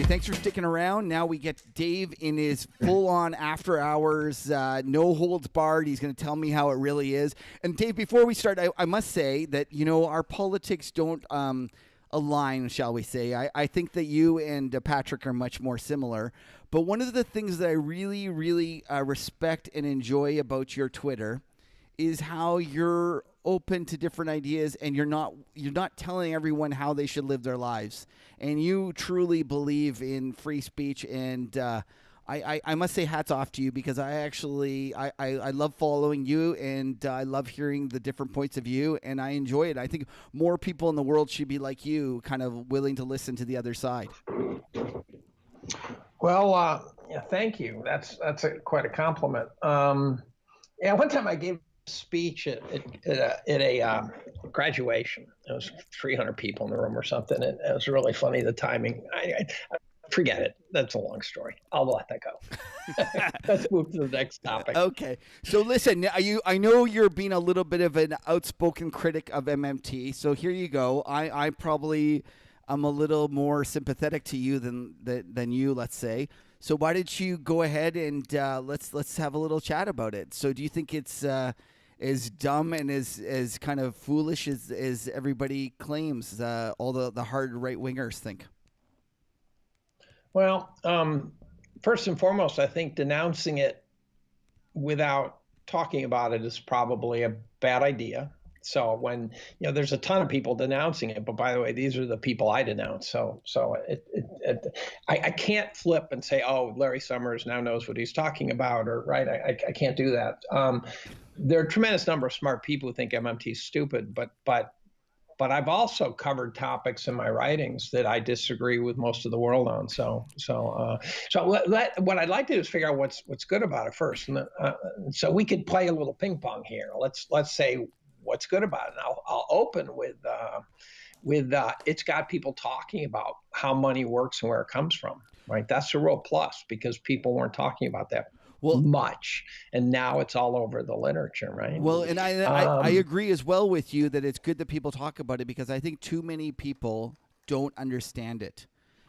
thanks for sticking around. Now we get Dave in his full-on after-hours, no holds barred. He's going to tell me how it really is. And Dave, before we start, I must say that, our politics don't align, shall we say. I think that you and Patrick are much more similar. But one of the things that I really, really respect and enjoy about your Twitter is how you're open to different ideas, and you're not telling everyone how they should live their lives, and you truly believe in free speech. And I must say hats off to you, because I love following you, and I love hearing the different points of view, and I enjoy it. I think more people in the world should be like you, kind of willing to listen to the other side. Well, thank you. That's quite a compliment. One time I gave speech at a graduation. There was 300 people in the room or something. And it was really funny, the timing. I forget it. That's a long story. I'll let that go. Let's move to the next topic. Okay. So listen, I know you're being a little bit of an outspoken critic of MMT. So here you go. I probably am a little more sympathetic to you than you, let's say. So why don't you go ahead and let's have a little chat about it. So do you think it's as dumb and as kind of foolish as everybody claims, all the hard right-wingers think? Well, first and foremost, I think denouncing it without talking about it is probably a bad idea. So when, there's a ton of people denouncing it, but by the way, these are the people I denounce. So I can't flip and say, oh, Larry Summers now knows what he's talking about, or right. I can't do that. There are a tremendous number of smart people who think MMT is stupid, but I've also covered topics in my writings that I disagree with most of the world on. So what I'd like to do is figure out what's good about it first, and so we could play a little ping pong here. Let's say what's good about it. And I'll open with it's got people talking about how money works and where it comes from. Right, that's a real plus, because people weren't talking about that much, and now it's all over the literature, right? Well, and I agree as well with you that it's good that people talk about it, because I think too many people don't understand it,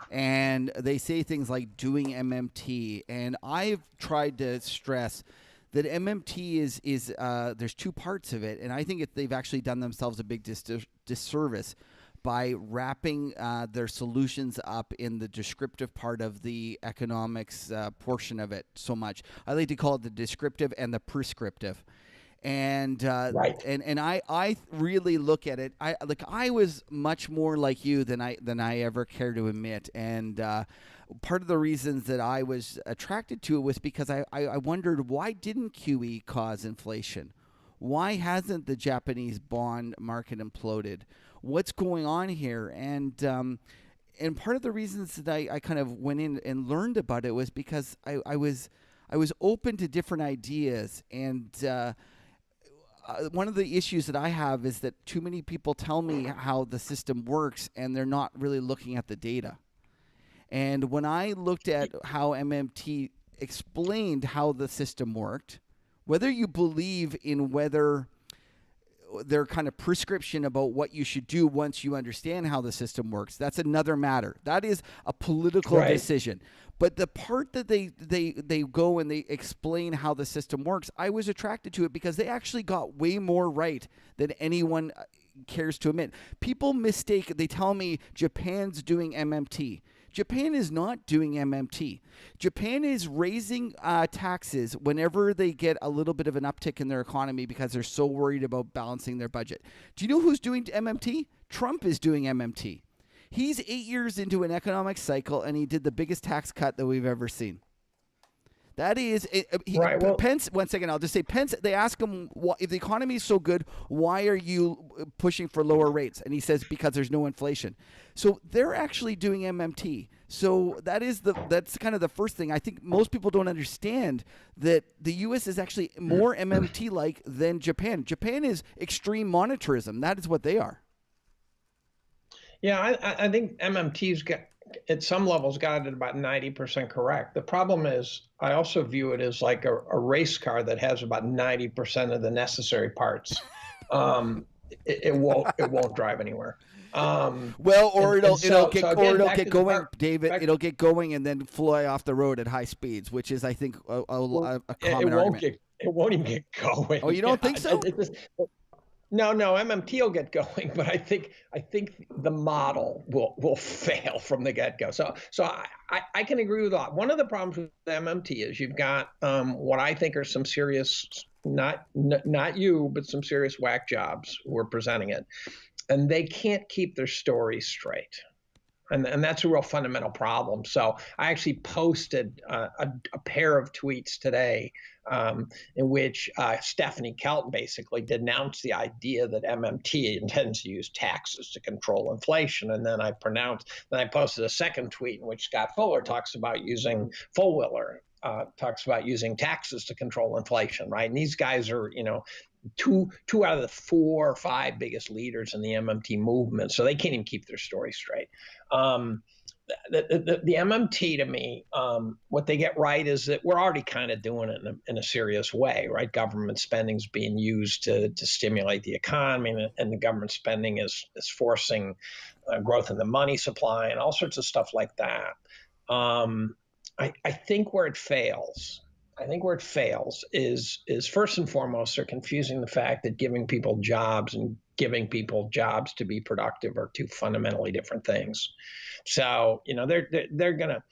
and they say things like doing MMT, and I've tried to stress that MMT is there's two parts of it, and I think they've actually done themselves a big disservice by wrapping their solutions up in the descriptive part of the economics portion of it so much. I like to call it the descriptive and the prescriptive. And right. and I really look at it. I was much more like you than I ever care to admit. And part of the reasons that I was attracted to it was because I wondered, why didn't QE cause inflation? Why hasn't the Japanese bond market imploded? What's going on here? And part of the reasons that I kind of went in and learned about it was because I was open to different ideas. And one of the issues that I have is that too many people tell me how the system works, and they're not really looking at the data. And when I looked at how MMT explained how the system worked, whether you believe in whether their kind of prescription about what you should do once you understand how the system works, that's another matter. That is a political decision. But the part that they go and they explain how the system works, I was attracted to it because they actually got way more right than anyone cares to admit. People mistake, they tell me Japan's doing MMT. Japan is not doing MMT. Japan is raising taxes whenever they get a little bit of an uptick in their economy because they're so worried about balancing their budget. Do you know who's doing MMT? Trump is doing MMT. He's 8 years into an economic cycle, and he did the biggest tax cut that we've ever seen. That is, right. Well, Pence, one second, I'll just say, Pence, they ask him, if the economy is so good, why are you pushing for lower rates? And he says, because there's no inflation. So they're actually doing MMT. So that's kind of the first thing. I think most people don't understand that the U.S. is actually more MMT-like than Japan. Japan is extreme monetarism. That is what they are. Yeah, I think MMT's got, at some levels, got it about 90% correct. The problem is, I also view it as like a race car that has about 90% of the necessary parts. it won't drive anywhere. Well, And or and so again, it'll back get to the going, park. David. Back, It'll get going and then fly off the road at high speeds, which is, I think, well, a it common won't argument. get it won't even get Oh, you going. don't think so? No, no, MMT will get going, but I think the model will fail from the get go. So I can agree with that. One of the problems with MMT is you've got what I think are some serious, not you, but some serious whack jobs who are presenting it, and they can't keep their stories straight. And that's a real fundamental problem. So I actually posted a pair of tweets today in which Stephanie Kelton basically denounced the idea that MMT intends to use taxes to control inflation. And then I posted a second tweet in which Scott Fuller talks about using talks about using taxes to control inflation, right? And these guys are, two out of the 4 or 5 biggest leaders in the MMT movement, so they can't even keep their story straight. Um, the MMT to me, what they get right is that we're already kind of doing it in a serious way, right? Government spending is being used to stimulate the economy, and the government spending is forcing growth in the money supply and all sorts of stuff like that. Um, I think where it fails is first and foremost they're confusing the fact that giving people jobs and giving people jobs to be productive are two fundamentally different things. So they're gonna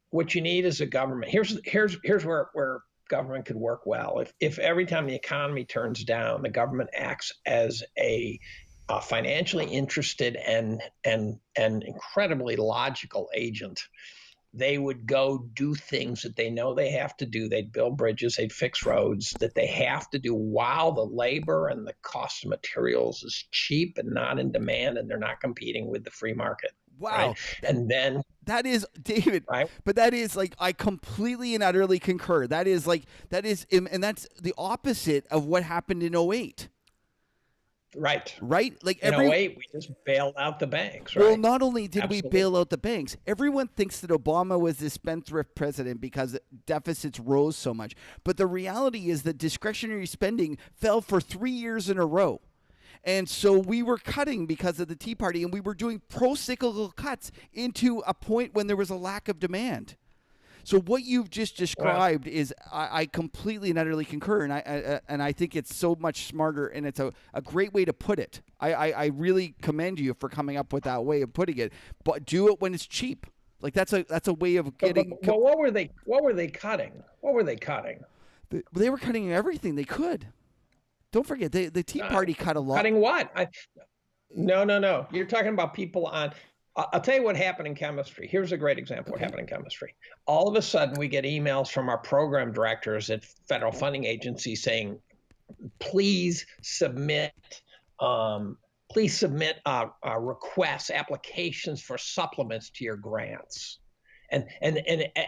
what you need is a government. Here's where government could work well. If every time the economy turns down, the government acts as a financially interested and incredibly logical agent, they would go do things that they know they have to do. They'd build bridges, they'd fix roads that they have to do while the labor and the cost of materials is cheap and not in demand, and they're not competing with the free market. Right. Wow. And then, That is, David, right, but that is like, I completely and utterly concur. And that's the opposite of what happened in '08. right. Right? Like In '08, we just bailed out the banks, well, right? not only did we Absolutely. bail out the banks, everyone thinks that Obama was this spendthrift president because deficits rose so much. But the reality is that discretionary spending fell for 3 years in a row. And so we were cutting because of the Tea Party, and we were doing pro-cyclical cuts into a point when there was a lack of demand. So what you've just Well, described is, I completely and utterly concur, and I think it's so much smarter, and it's a great way to put it. I really commend you for coming up with that way of putting it. But do it when it's cheap. Like that's a way of getting. but what were they cutting? What were they cutting? They were cutting everything they could. Don't forget, the Tea Uh, Party cut a lot. Cutting what? No, no, no. You're talking about people on. I'll tell you what happened in chemistry. Here's a great example of what Okay. happened in chemistry. All of a sudden, we get emails from our program directors at federal funding agencies saying, please submit. Please submit requests, applications for supplements to your grants. And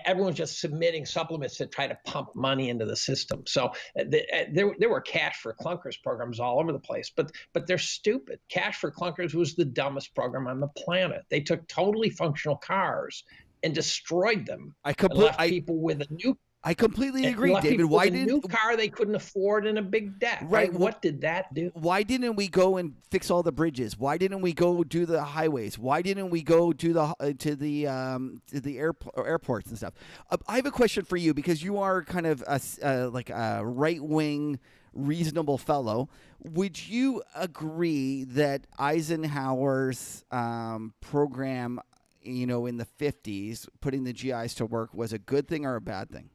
everyone's just submitting supplements to try to pump money into the system. So there were cash for clunkers programs all over the place, but they're stupid. Cash for clunkers was the dumbest program on the planet. They took totally functional cars and destroyed them I and complete. left people with a new I completely and agree, left David. people with Why a new didn't car they couldn't afford and a big debt. right? Right? What did that do? Why didn't we go and fix all the bridges? Why didn't we go do the highways? Why didn't we go do to the airports and stuff? I have a question for you because you are kind of like a right wing, reasonable fellow. Would you agree that Eisenhower's program, in the '50s, putting the GIs to work, was a good thing or a bad thing?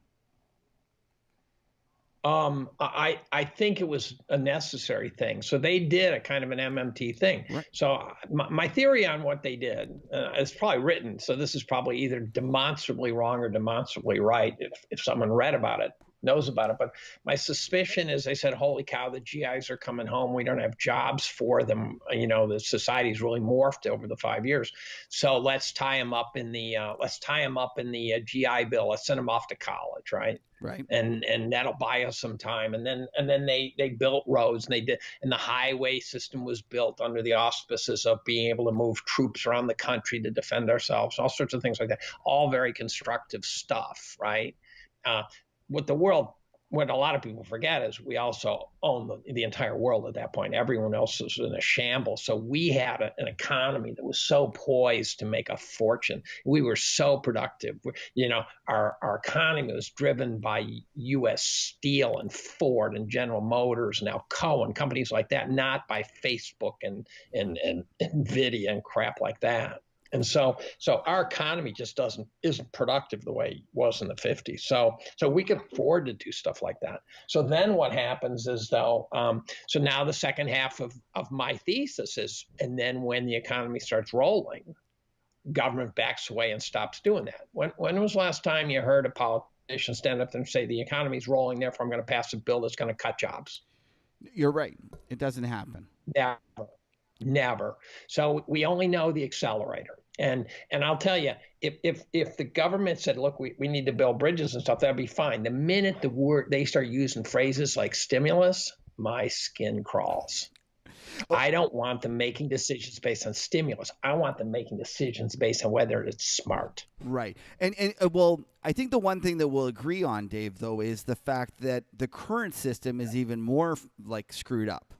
I think it was a necessary thing. So they did a kind of an MMT thing. Right. So my theory on what they did is probably written. So this is probably either demonstrably wrong or demonstrably right. If someone read about it, knows about it. But my suspicion is they said, "Holy cow, the GIs are coming home. We don't have jobs for them. The society's really morphed over the 5 years. So let's tie them up in the GI Bill. Let's send them off to college, right?" Right. And that'll buy us some time. And then they built roads, and the highway system was built under the auspices of being able to move troops around the country to defend ourselves, all sorts of things like that. All very constructive stuff, right? Uh, what the world what a lot of people forget is we also own the entire world at that point. Everyone else was in a shambles. So we had an economy that was so poised to make a fortune. We were so productive. Our economy was driven by U.S. Steel and Ford and General Motors, and Alcoa and companies like that, not by Facebook and Nvidia and crap like that. And so our economy just isn't productive the way it was in the 50s. So we could afford to do stuff like that. So then what happens is so now the second half of my thesis is, and then when the economy starts rolling, government backs away and stops doing that. When was the last time you heard a politician stand up and say the economy's rolling, therefore I'm going to pass a bill that's going to cut jobs? You're right. It doesn't happen. Never. So we only know the accelerator. And I'll tell you, if the government said, look, we need to build bridges and stuff, that'd be fine. The minute they start using phrases like stimulus, my skin crawls. I don't want them making decisions based on stimulus. I want them making decisions based on whether it's smart. Right. And well, I think the one thing that we'll agree on, Dave, though, is the fact that the current system is even more like screwed up.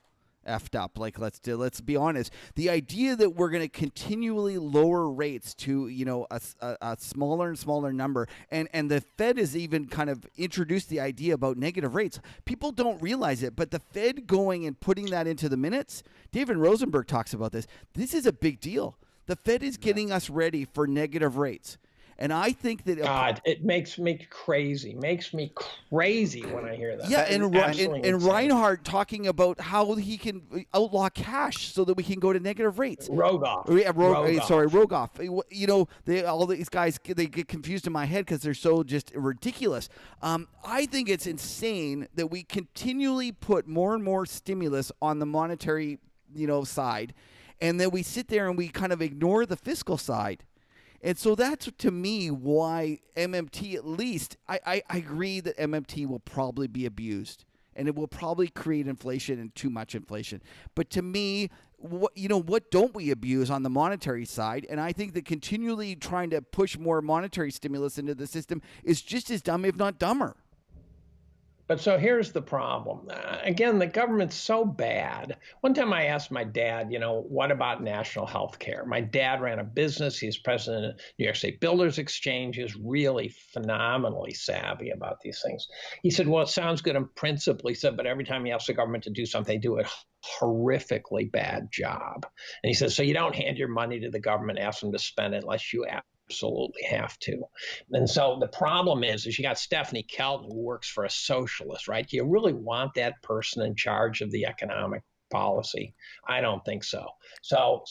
Effed up. Like, let's be honest. The idea that we're going to continually lower rates to, a smaller and smaller number, and the Fed has even kind of introduced the idea about negative rates. People don't realize it, but the Fed going and putting that into the minutes, David Rosenberg talks about this. This is a big deal. The Fed is getting us ready for negative rates. And I think that God, it makes me crazy. Makes me crazy when I hear that. Yeah, that and Reinhardt talking about how he can outlaw cash so that we can go to negative rates. Rogoff. Yeah, Rogoff. All these guys, they get confused in my head because they're so just ridiculous. I think it's insane that we continually put more and more stimulus on the monetary, side, and then we sit there and we kind of ignore the fiscal side. And so that's, to me, why MMT, at least, I agree that MMT will probably be abused. And it will probably create inflation and too much inflation. But to me, what don't we abuse on the monetary side? And I think that continually trying to push more monetary stimulus into the system is just as dumb, if not dumber. But so here's the problem. Again, the government's so bad. One time I asked my dad, what about national health care? My dad ran a business. He's president of New York State Builders Exchange. He's really phenomenally savvy about these things. He said, well, it sounds good in principle. He said, but every time he asks the government to do something, they do a horrifically bad job. And he says, so you don't hand your money to the government, ask them to spend it unless you absolutely have to. And so the problem is you got Stephanie Kelton, who works for a socialist, right? Do you really want that person in charge of the economic policy? I don't think so. So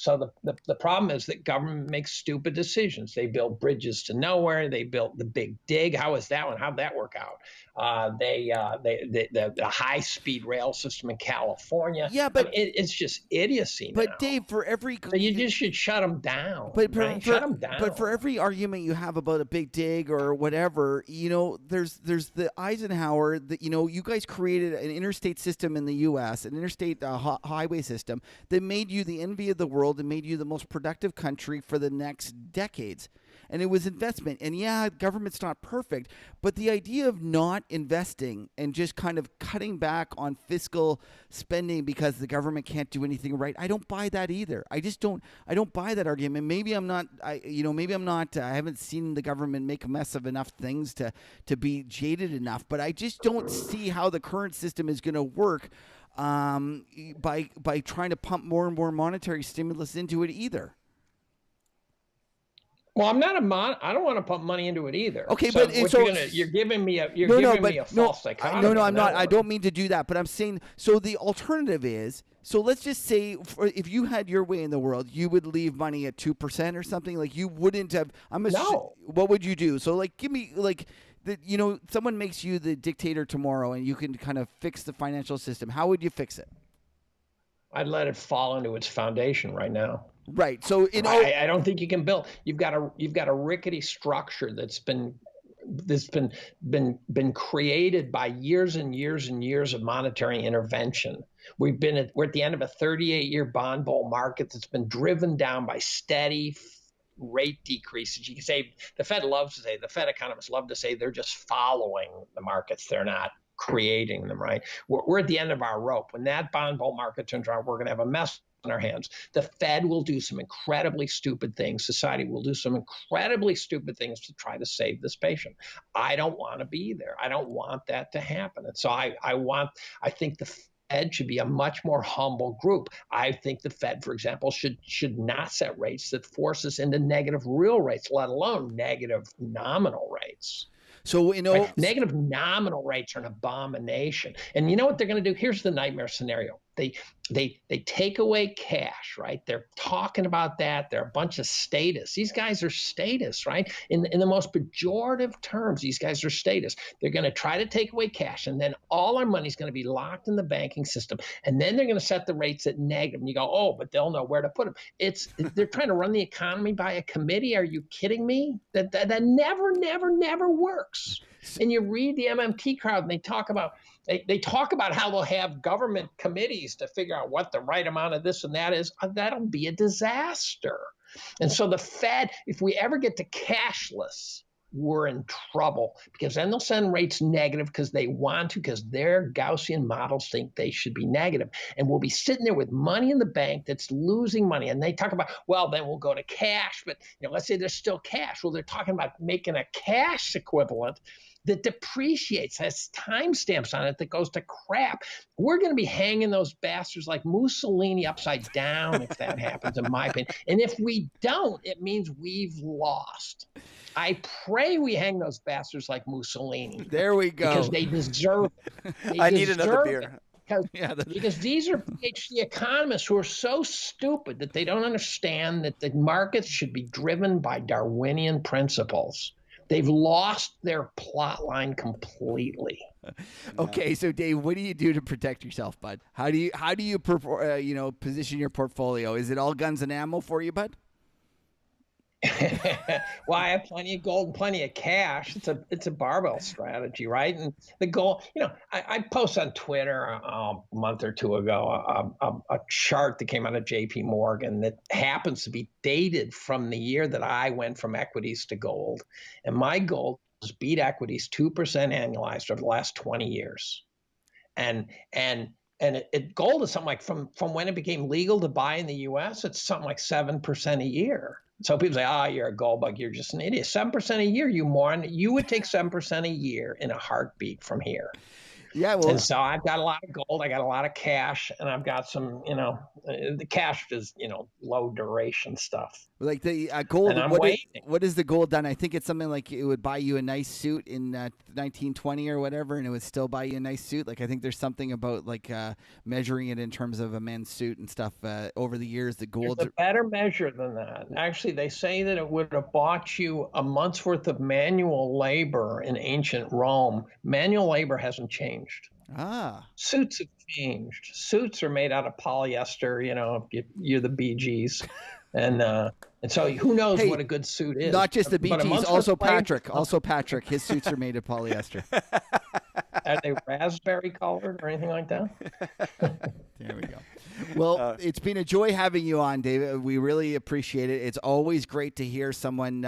the problem is that government makes stupid decisions. They build bridges to nowhere. They built the big dig. How is that one? How'd that work out? The high speed rail system in California. Yeah, but it's just idiocy. But now. Dave, for every so you just should shut them down. Shut them down. But for every argument you have about a big dig or whatever, there's the Eisenhower. You guys created an interstate system in the U.S., an interstate highway system that made you the envy of the world and made you the most productive country for the next decades. And it was investment. And yeah, government's not perfect, but the idea of not investing and just kind of cutting back on fiscal spending because the government can't do anything right, I don't buy that either. I don't buy that argument. Maybe I'm not, I haven't seen the government make a mess of enough things to be jaded enough, but I just don't see how the current system is going to work by trying to pump more and more monetary stimulus into it either. Well, I'm not I don't want to pump money into it either. Okay, you're giving me a false dichotomy. No, I'm not. I don't mean to do that, but I'm saying, so the alternative is, so let's just say if you had your way in the world, you would leave money at 2% or something. Like, you wouldn't have. No. What would you do? So, like, give me, like, someone makes you the dictator tomorrow, and you can kind of fix the financial system. How would you fix it? I'd let it fall into its foundation right now. Right. So I don't think you can build. You've got a rickety structure that's been created by years and years and years of monetary intervention. We're at the end of a 38-year bond bull market that's been driven down by steady rate decreases. You can say the Fed economists love to say they're just following the markets. They're not creating them, right? We're at the end of our rope. When that bond bull market turns around, we're going to have a mess on our hands. The Fed will do some incredibly stupid things. Society will do some incredibly stupid things to try to save this patient. I don't want to be there. I don't want that to happen. And so I think the Fed should be a much more humble group. I think the Fed, for example, should not set rates that force us into negative real rates, let alone negative nominal rates. So, right? Negative nominal rates are an abomination. And you know what they're going to do? Here's the nightmare scenario. They take away cash, right? They're talking about that. They're a bunch of statists. These guys are statists, right? In the most pejorative terms, these guys are statists. They're going to try to take away cash, and then all our money is going to be locked in the banking system. And then they're going to set the rates at negative. And you go, oh, but they'll know where to put them. They're trying to run the economy by a committee. Are you kidding me? That never works. And you read the MMT crowd, and they talk about how they'll have government committees to figure out what the right amount of this and that is. That'll be a disaster. And so the Fed, if we ever get to cashless, we're in trouble, because then they'll send rates negative because they want to, because their Gaussian models think they should be negative. And we'll be sitting there with money in the bank that's losing money. And they talk about, well, then we'll go to cash. But let's say there's still cash. Well, they're talking about making a cash equivalent that depreciates, has timestamps on it that goes to crap. We're going to be hanging those bastards like Mussolini upside down if that happens, in my opinion. And if we don't, it means we've lost. I pray we hang those bastards like Mussolini. There we go. Because they deserve it. I need another beer. Because these are PhD economists who are so stupid that they don't understand that the markets should be driven by Darwinian principles. They've lost their plot line completely. Okay, so Dave, what do you do to protect yourself, bud? How do you position your portfolio? Is it all guns and ammo for you, bud? Well, I have plenty of gold and plenty of cash. It's a barbell strategy, right? And the goal, I posted on Twitter a month or two ago a chart that came out of J.P. Morgan that happens to be dated from the year that I went from equities to gold, and my goal is beat equities 2% annualized over the last 20 years, and gold is something like from when it became legal to buy in the U.S., it's something like 7% a year. So people say, you're a gold bug. You're just an idiot. 7% a year, you moron. You would take 7% a year in a heartbeat from here. Yeah, well, and so I've got a lot of gold. I got a lot of cash, and I've got some, the cash is, low duration stuff. Like the gold. And I'm what is the gold done? I think it's something like it would buy you a nice suit in 1920 or whatever, and it would still buy you a nice suit. Like I think there's something about like measuring it in terms of a men's suit and stuff over the years. The gold. There's a better measure than that. Actually, they say that it would have bought you a month's worth of manual labor in ancient Rome. Manual labor hasn't changed. Suits have changed. Suits are made out of polyester, if you're the Bee Gees. And so who knows what a good suit is. Not just the Bee Gees, also Patrick. Also Patrick. His suits are made of polyester. Are they raspberry colored or anything like that? There we go. Well, it's been a joy having you on, David. We really appreciate it. It's always great to hear someone.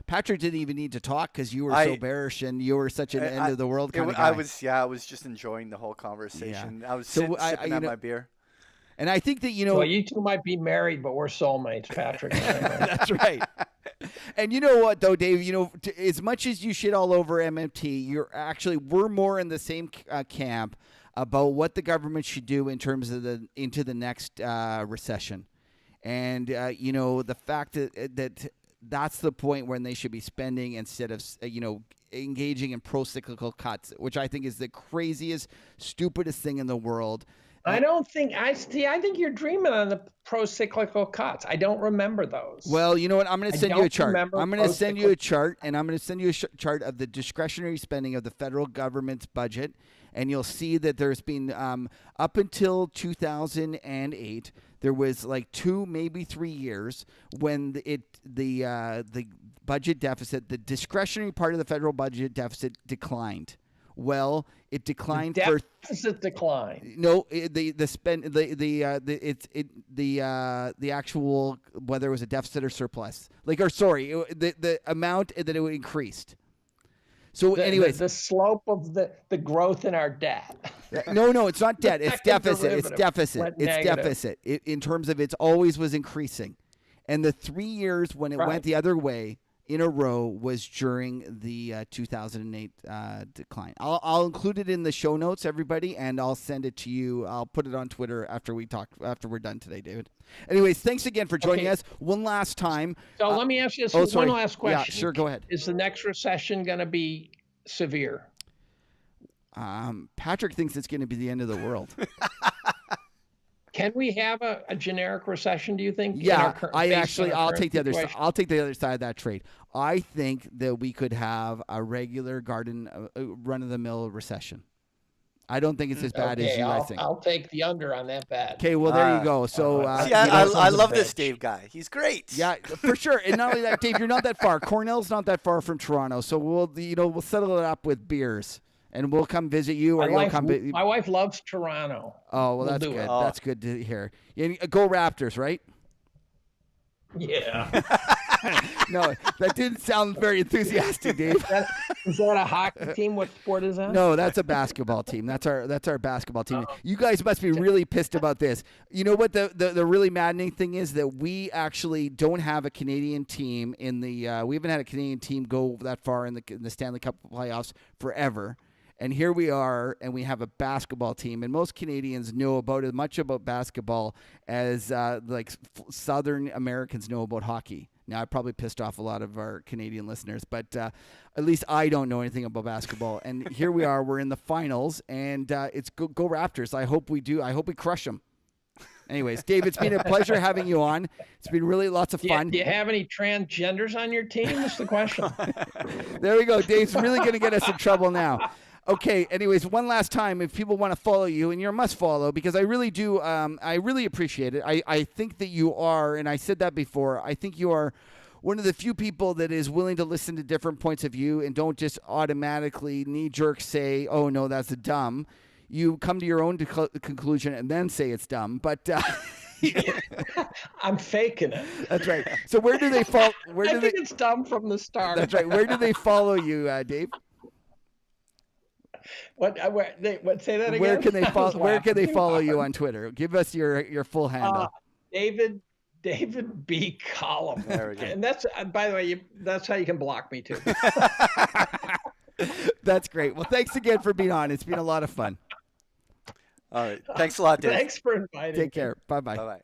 Patrick didn't even need to talk because you were so bearish and you were such an end of the world kind of guy. I was just enjoying the whole conversation. Yeah. I was sipping on my beer. And I think that, Well, you two might be married, but we're soulmates, Patrick. That's right. And you know what, though, Dave? As much as you shit all over MMT, we're more in the same camp about what the government should do in terms of into the next recession. And, the fact that's the point when they should be spending instead of, engaging in pro-cyclical cuts, which I think is the craziest, stupidest thing in the world. I think you're dreaming on the pro-cyclical cuts. I don't remember those. Well, you know what? I'm going to send you a chart. I'm going to send you a chart, and I'm going to send you a chart of the discretionary spending of the federal government's budget, and you'll see that there's been up until 2008, there was like 2, maybe 3 years when the budget deficit, the discretionary part of the federal budget deficit declined. Well, it declined the deficit decline. No, the actual, whether it was a deficit or surplus, the amount that it increased. So, anyways, the slope of the growth in our debt. No, it's not debt. It's deficit. It's deficit. Went It's negative. deficit. In terms of, it's always was increasing, and the 3 years when it went the other way in a row was during the 2008 decline. I'll include it in the show notes, everybody, and I'll send it to you. I'll put it on Twitter after we're done today, David. Anyways, thanks again for joining us one last time. So let me ask you this one last question. Yeah, sure, go ahead. Is the next recession going to be severe? Patrick thinks it's going to be the end of the world. Can we have a generic recession, do you think? Yeah, I'll take the other side. I'll take the other side of that trade. I think that we could have a regular run-of-the-mill recession. I don't think it's as bad as you guys think. I'll take the under on that bet. Okay, well, there you go. So, I love this Dave guy. He's great. Yeah, for sure. And not only that, Dave, you're not that far. Cornell's not that far from Toronto, so we'll settle it up with beers. And we'll come visit you, or you'll come. My wife loves Toronto. Oh, well, that's good. That's good to hear. Go Raptors, right? Yeah. No, that didn't sound very enthusiastic, Dave. Is that a hockey team? What sport is that? No, that's a basketball team. That's our basketball team. You guys must be really pissed about this. You know what the really maddening thing is? That we actually don't have a Canadian team in the. We haven't had a Canadian team go that far in the Stanley Cup playoffs forever. And here we are, and we have a basketball team. And most Canadians know about as much about basketball as Southern Americans know about hockey. Now, I probably pissed off a lot of our Canadian listeners, but at least I don't know anything about basketball. And here we are. We're in the finals, and it's go Raptors. I hope we do. I hope we crush them. Anyways, Dave, it's been a pleasure having you on. It's been really lots of fun. Do you have any transgenders on your team? That's the question. There we go. Dave's really going to get us in trouble now. Okay, anyways, one last time, if people want to follow you, and you're a must follow, because I really do, I really appreciate it. I think that you are, and I said that before, I think you are one of the few people that is willing to listen to different points of view and don't just automatically knee-jerk say, oh, no, that's dumb. You come to your own conclusion and then say it's dumb, but... I'm faking it. That's right. So where do they follow? I think it's dumb from the start. That's right. Where do they follow you, Dave? What? Say that again. Where can they follow? Where can they follow you on Twitter? Give us your full handle. David B. Collum. There we go. And that's, by the way, that's how you can block me too. That's great. Well, thanks again for being on. It's been a lot of fun. All right. Thanks a lot, Dave. Thanks for inviting me. Take care. Bye-bye. Bye-bye.